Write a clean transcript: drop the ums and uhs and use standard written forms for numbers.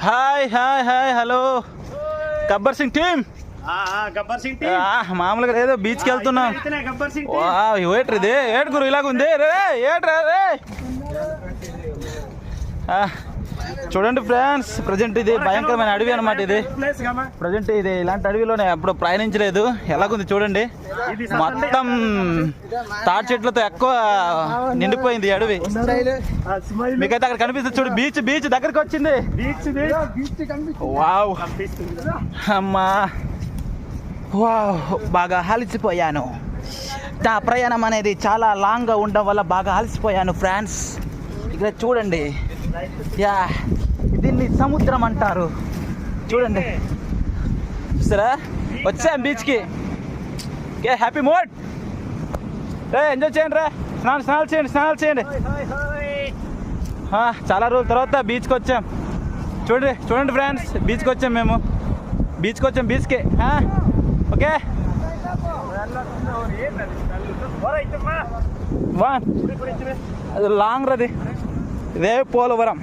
Hi hi hi hello Gabbar Singh team. Gabbar Singh team మామూలుగా ఏదో బీచ్కి వెళ్తున్నాం. గబ్బర్ సింగ్ ఏట్రీ ఇది ఏటు గురు ఇలాగుంది రే ఏట్రా రే. చూడండి ఫ్రెండ్స్, ప్రజెంట్ ఇది భయంకరమైన అడవి అనమాట. ఇది ప్రజెంట్ ఇది ఇలాంటి అడవిలోనే ఎప్పుడు ప్రయాణించలేదు. ఎలాగుంది చూడండి, మొత్తం తాటి చెట్లతో ఎక్కువ నిండిపోయింది ఈ అడవి. మీకైతే అక్కడ కనిపిస్తుంది చూడు, బీచ్ బీచ్ దగ్గరికి వచ్చింది. వావ్ అమ్మా వావ్, బాగా అలసిపోయాను. నా ప్రయాణం అనేది చాలా లాంగ్గా ఉండడం వల్ల బాగా అలసిపోయాను ఫ్రెండ్స్. ఇక్కడ చూడండి, యా దీన్ని సముద్రం అంటారు. చూడండి సరే, వచ్చాం బీచ్కి. హ్యాపీ మూడ్ రే, ఎంజాయ్ చేయండి రా, స్నానాలు చేయండి. చాలా రోజుల తర్వాత బీచ్కి వచ్చాం. చూడండి ఫ్రెండ్స్, బీచ్కి వచ్చాం మేము. బీచ్కి ఓకే. లాంగ్ రది, ఇదే పోలవరం.